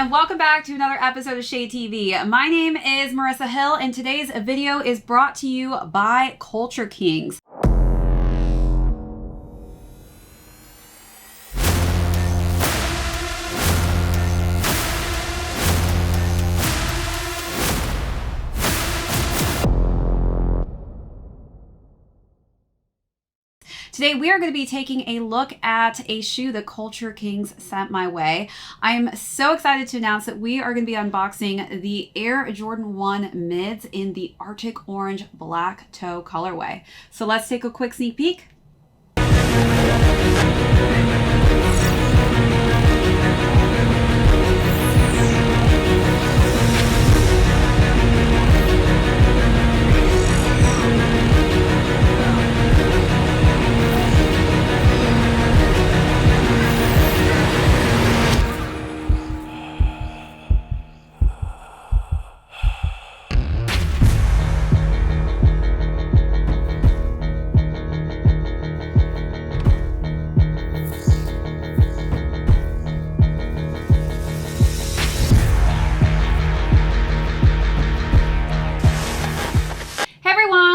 and welcome back to another episode of Shade TV. My name is Marissa Hill, and today's video is brought to you by Culture Kings. Today we are going to be taking a look at a shoe that Culture Kings sent my way. I am so excited to announce that we are going to be unboxing the Air Jordan 1 mids in the Arctic Orange Black Toe colorway. So let's take a quick sneak peek.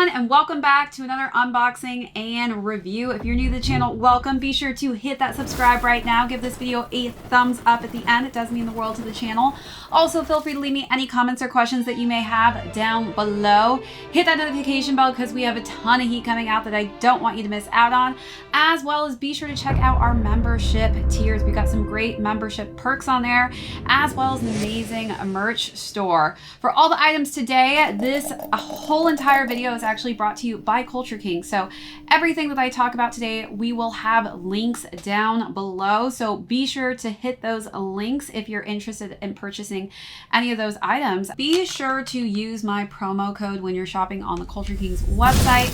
And welcome back to another unboxing and review. If you're new to the channel, welcome. Be sure to hit that subscribe right now. Give this video a thumbs up at the end. It does mean the world to the channel. Also, feel free to leave me any comments or questions that you may have down below. Hit that notification bell because we have a ton of heat coming out that I don't want you to miss out on, as well as be sure to check out our membership tiers. We got some great membership perks on there, as well as an amazing merch store. For all the items today, this whole entire video is actually brought to you by Culture Kings. So everything that I talk about today, we will have links down below. So be sure to hit those links if you're interested in purchasing any of those items. Be sure to use my promo code when you're shopping on the Culture Kings website.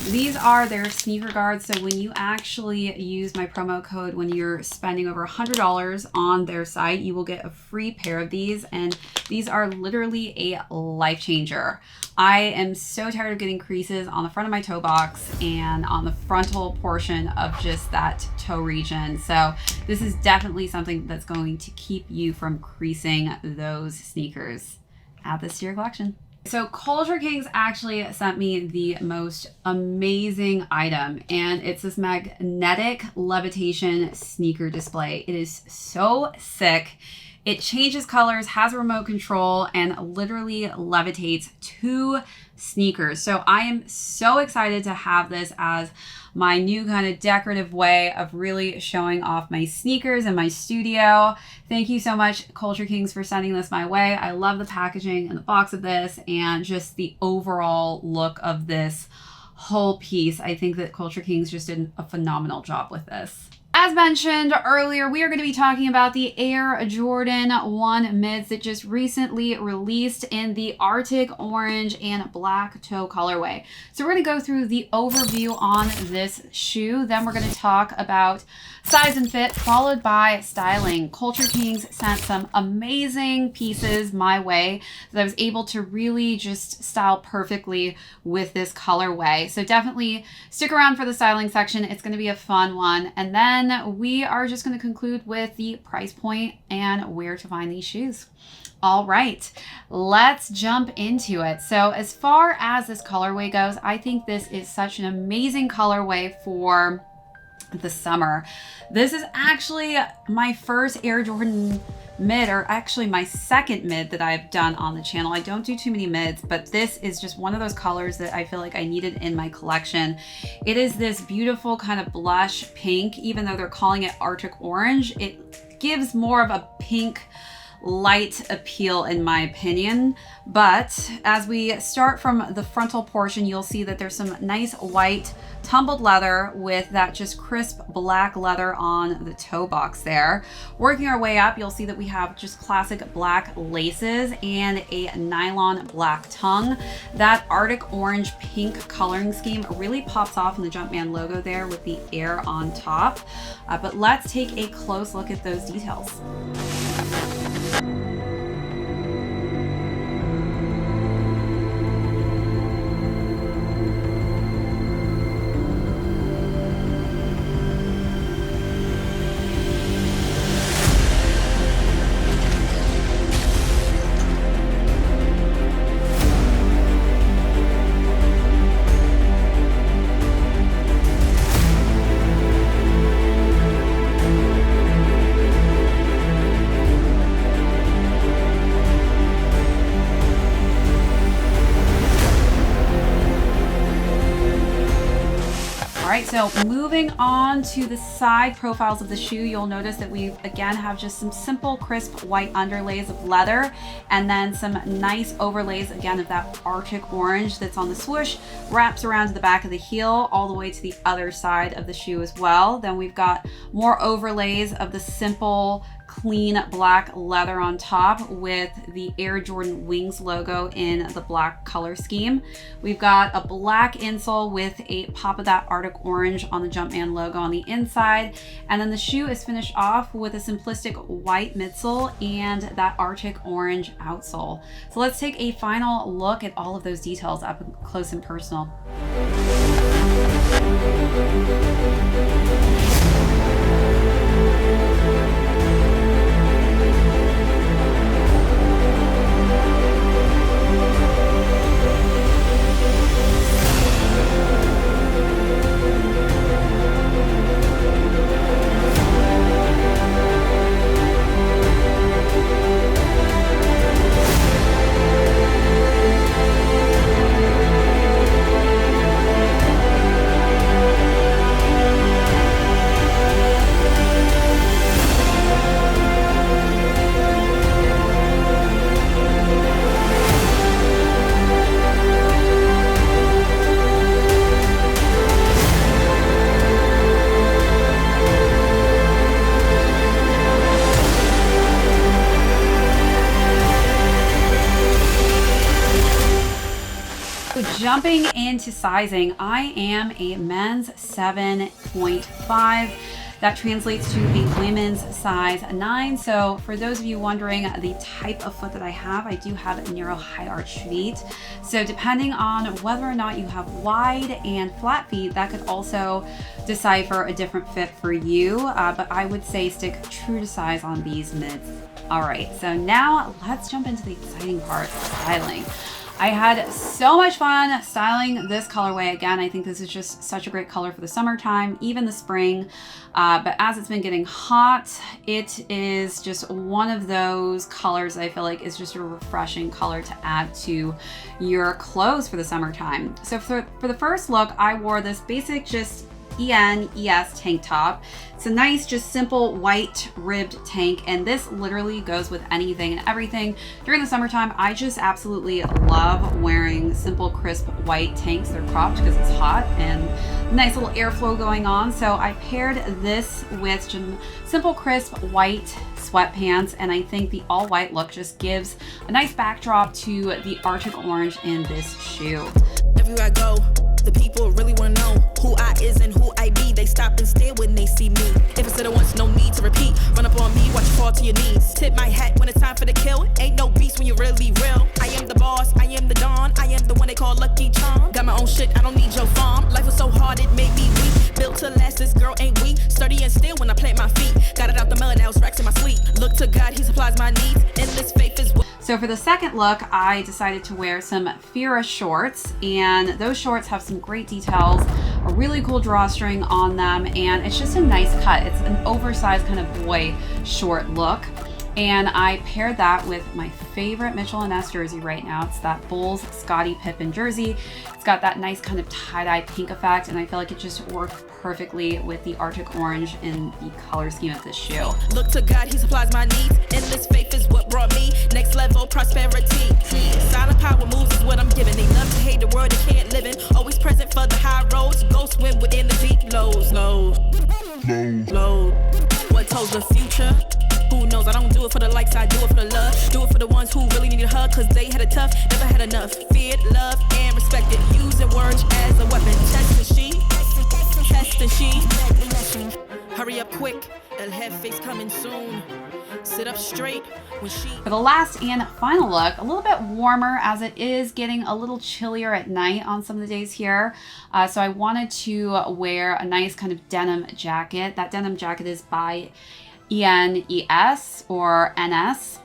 These are their sneaker guards. So when you actually use my promo code, when you're spending over $100 on their site, you will get a free pair of these. And these are literally a life changer. I am so tired of getting creases on the front of my toe box and on the frontal portion of just that toe region. So this is definitely something that's going to keep you from creasing those sneakers. Add this to your collection. So Culture Kings actually sent me the most amazing item, and it's this magnetic levitation sneaker display. It is so sick. It changes colors, has a remote control, and literally levitates 2 sneakers. So I am so excited to have this as my new kind of decorative way of really showing off my sneakers in my studio. Thank you so much, Culture Kings, for sending this my way. I love the packaging and the box of this and just the overall look of this whole piece. I think that Culture Kings just did a phenomenal job with this. As mentioned earlier, we are going to be talking about the Air Jordan 1 mids that just recently released in the Arctic Orange and Black Toe colorway. So we're going to go through the overview on this shoe. Then we're going to talk about size and fit, followed by styling. Culture Kings sent some amazing pieces my way that I was able to really just style perfectly with this colorway. So definitely stick around for the styling section. It's going to be a fun one. And then we are just going to conclude with the price point and where to find these shoes. All right, let's jump into it. So as far as this colorway goes, I think this is such an amazing colorway for the summer. This is actually my first Air Jordan mid, or actually my second mid that I've done on the channel. I don't do too many mids, but this is just one of those colors that I feel like I needed in my collection. It is this beautiful kind of blush pink. Even though they're calling it Arctic Orange, it gives more of a pink light appeal in my opinion. But as we start from the frontal portion, you'll see that there's some nice white tumbled leather with that just crisp black leather on the toe box there. Working our way up, you'll see that we have just classic black laces and a nylon black tongue. That Arctic Orange pink coloring scheme really pops off in the Jumpman logo there with the air on top. But let's take a close look at those details. so moving on to the side profiles of the shoe, you'll notice that we again have just some simple crisp white underlays of leather, and then some nice overlays again of that Arctic orange that's on the swoosh, wraps around to the back of the heel all the way to the other side of the shoe as well. Then we've got more overlays of the simple clean black leather on top with the Air Jordan Wings logo in the black color scheme. We've got a black insole with a pop of that Arctic orange on the Jumpman logo on the inside. And then the shoe is finished off with a simplistic white midsole and that Arctic orange outsole. So let's take a final look at all of those details up close and personal. Jumping into sizing, I am a men's 7.5. That translates to a women's size 9. So for those of you wondering the type of foot that I do have a narrow high arch feet. So depending on whether or not you have wide and flat feet, that could also decipher a different fit for you. But I would say stick true to size on these mids. All right, so now let's jump into the exciting part, styling. I had so much fun styling this colorway. Again, I think this is just such a great color for the summertime, even the spring. But as it's been getting hot, it is just one of those colors that I feel like is just a refreshing color to add to your clothes for the summertime. So for the first look, I wore this basic just ES tank top. It's a nice, just simple white ribbed tank, and this literally goes with anything and everything. During the summertime, I just absolutely love wearing simple, crisp white tanks. They're cropped because it's hot and nice little airflow going on. So I paired this with just simple, crisp white sweatpants, and I think the all white look just gives a nice backdrop to the Arctic orange in this shoe. Everywhere I go, the people really want to know who I is and who I be. They stop and stare when they see me. If it's said it once, no need to repeat. Run up on me, watch you fall to your knees. Tip my hat when it's time for the kill. Ain't no beast when you're really real. I am the boss, I am the dawn. I am the one they call Lucky Charm. Got my own shit, I don't need your farm. Life was so hard, it made me weak. Built to last, this girl ain't weak. Sturdy and still when I plant my feet. Got it out the mud, now it's racks in my sleep. Look to God, he supplies my needs. And this faith is what. So for the second look, I decided to wear some Fira shorts, and those shorts have some great details, a really cool drawstring on them, and it's just a nice cut. It's an oversized kind of boy short look. And I paired that with my favorite Mitchell & Ness jersey right now. It's that Bulls Scottie Pippen jersey. It's got that nice kind of tie-dye pink effect, and I feel like it just worked perfectly with the Arctic orange in the color scheme of this shoe. Look to God, he supplies my needs. Endless faith is what brought me next level prosperity. Silent power moves is what I'm giving. They love to hate the world they can't live in. Always present for the high roads. Go swim within the deep lows. Low. What told the future? Who knows? I don't do it for the likes, I do it for the love. Do it for the ones who really need a hug, cause they had it tough, never had enough. Feared, loved, and respected. Using words as a weapon. Test and she. Hurry up quick, El Jefe's coming soon. Sit up straight when she. For the last and final look, a little bit warmer as it is getting a little chillier at night on some of the days here. So I wanted to wear a nice kind of denim jacket. That denim jacket is by ENES or NS.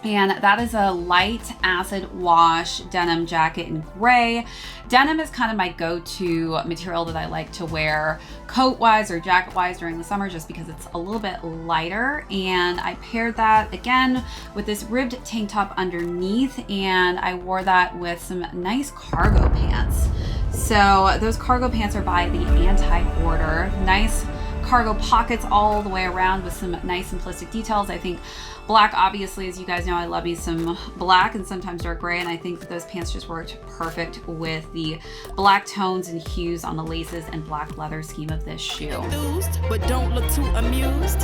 And that is a light acid wash denim jacket in gray. Denim is kind of my go-to material that I like to wear coat-wise or jacket-wise during the summer, just because it's a little bit lighter. And I paired that again with this ribbed tank top underneath, and I wore that with some nice cargo pants. So those cargo pants are by the Anti-Order. Nice cargo pockets all the way around with some nice simplistic details. I think black, obviously, as you guys know, I love me some black and sometimes dark gray, and I think that those pants just worked perfect with the black tones and hues on the laces and black leather scheme of this shoe. But don't look too amused.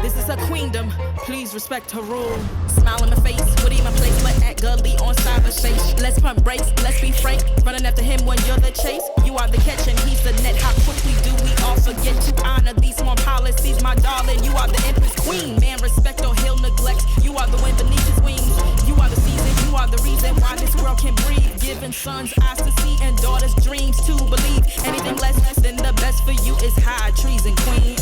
This is a queendom, please respect her rule. Smile in my face, what in my place, but act gully on cyberspace. Let's pump brakes, let's be frank. Running after him when you're the chase. You are the catch and he's the net. How quickly do we all forget to honor these small policies, my darling? You are the empress queen. Man, respect or he'll neglect. You are the wind beneath his wings. You are the season, you are the reason why this world can breathe. Giving sons eyes to see and daughters dreams to believe. Anything less than the best for you is high treason, queen.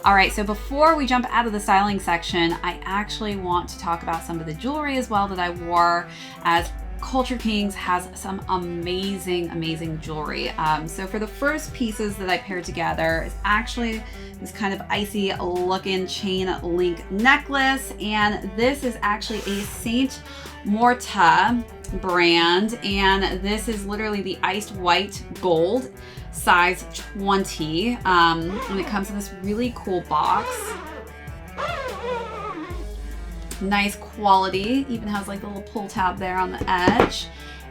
All right, so before we jump out of the styling section, I actually want to talk about some of the jewelry as well that I wore, as Culture Kings has some amazing jewelry. So for the first pieces that I paired together is actually this kind of icy looking chain link necklace, and this is actually a Saint Morta brand, and this is literally the iced white gold size 20, and it comes in this really cool box. Nice quality, even has like a little pull tab there on the edge.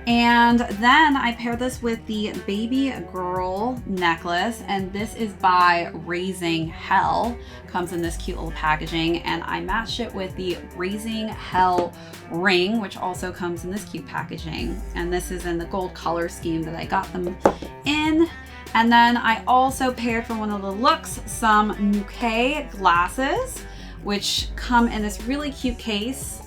And then I paired this with the baby girl necklace, and this is by Raising Hell. Comes in this cute little packaging, and I matched it with the Raising Hell ring, which also comes in this cute packaging. And this is in the gold color scheme that I got them in. And then I also paired for one of the looks some Nuke glasses, which come in this really cute case,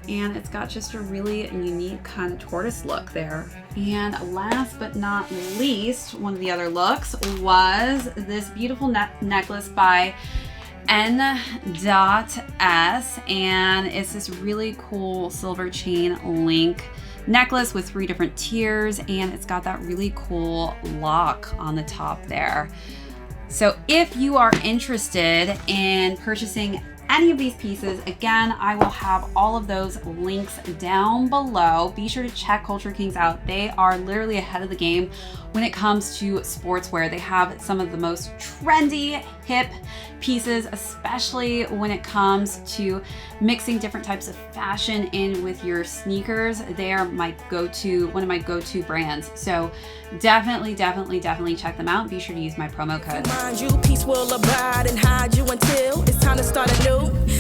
and it's got just a really unique kind of tortoise look there. And last but not least, one of the other looks was this beautiful necklace by N.S, and it's this really cool silver chain link necklace with 3 different tiers, and it's got that really cool lock on the top there. So if you are interested in purchasing any of these pieces, again, I will have all of those links down below. Be sure to check Culture Kings out. They are literally ahead of the game when it comes to sportswear. They have some of the most trendy, hip pieces, especially when it comes to mixing different types of fashion in with your sneakers. They are my go-to, one of my go-to brands. So definitely check them out. Be sure to use my promo code. Mind you, peace will abide and hide you until it's time to start anew.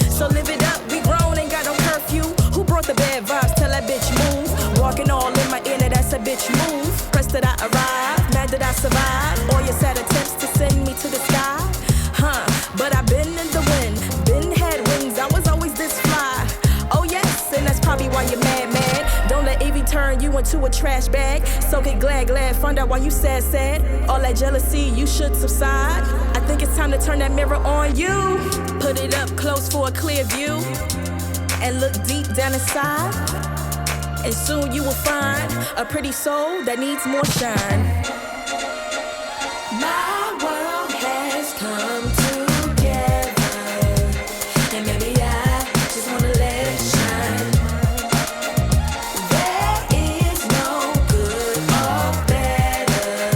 So live it up, we grown, ain't got no curfew. Who brought the bad vibes? Tell that bitch move. Walking all in my inner, that's a bitch move. Pressed that I arrived, mad that I survived. All your sad attempts to send me to the sky. But I've been in the wind, been had wings, I was always this fly. Oh yes, and that's probably why you're mad. Don't let Evie turn you into a trash bag. Soak it glad, find out why you sad. All that jealousy, you should subside. I think it's time to turn that mirror on you. Put it up close for a clear view, and look deep down inside. And soon you will find a pretty soul that needs more shine. My world has come together, and maybe I just wanna let it shine. There is no good or better.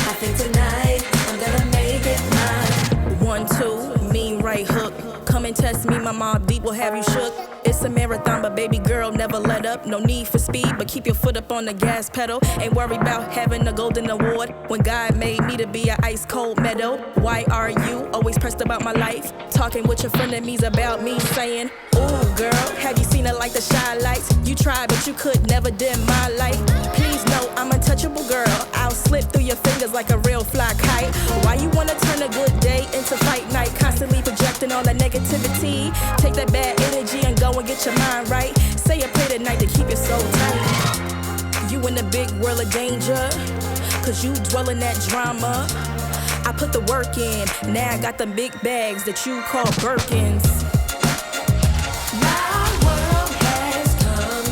I think tonight I'm gonna make it mine. 1, 2, mean right hook. Come and test me, my mom deep will have you shook. It's a marathon, but baby girl, never let up. No need for speed, but keep your foot up on the gas pedal. Ain't worried about having a golden award when God made me to be an ice cold meadow. Why are you always pressed about my life? Talking with your frenemies about me, saying, ooh girl, have you seen it like the shy lights? You tried, but you could never dim my light. Please know I'm untouchable, girl. I'll slip through your fingers like a real fly kite. Why you wanna turn a good day into fight night? Constantly projecting all the negativity. Take that bad energy and go and get your mind right. Say a prayer tonight to keep it so tight. You in the big world of danger, cause you dwell in that drama. I put the work in, now I got them big bags that you call Birkins. My world has come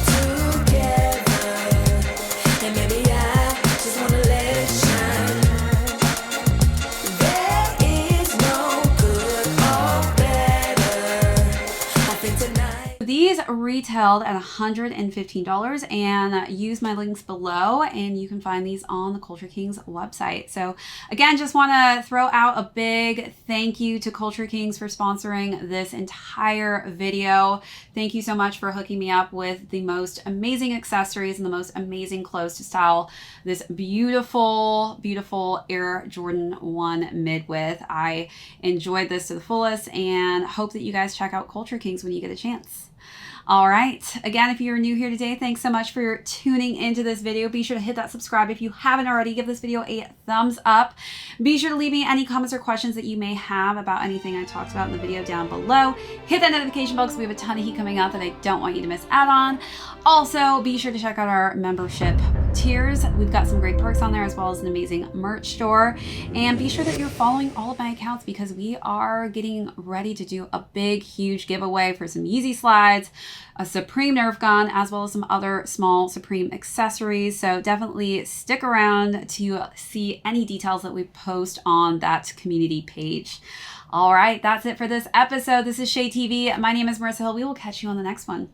together, and maybe I just wanna let it shine. There is no good or better. I think tonight. these retailed at $115, and use my links below and you can find these on the Culture Kings website. So again, just want to throw out a big thank you to Culture Kings for sponsoring this entire video. Thank you so much for hooking me up with the most amazing accessories and the most amazing clothes to style this beautiful, beautiful Air Jordan 1 mid with. I enjoyed this to the fullest and hope that you guys check out Culture Kings when you get a chance. All right. Again, if you're new here today, thanks so much for tuning into this video. Be sure to hit that subscribe if you haven't already. Give this video a thumbs up. Be sure to leave me any comments or questions that you may have about anything I talked about in the video down below. Hit that notification bell because we have a ton of heat coming out that I don't want you to miss out on. Also, be sure to check out our membership tiers. We've got some great perks on there as well as an amazing merch store. And be sure that you're following all of my accounts because we are getting ready to do a big, huge giveaway for some Yeezy slides, a Supreme Nerf gun, as well as some other small Supreme accessories. So definitely stick around to see any details that we post on that community page. All right, that's it for this episode. This is ShadeTV. My name is Marissa Hill. We will catch you on the next one.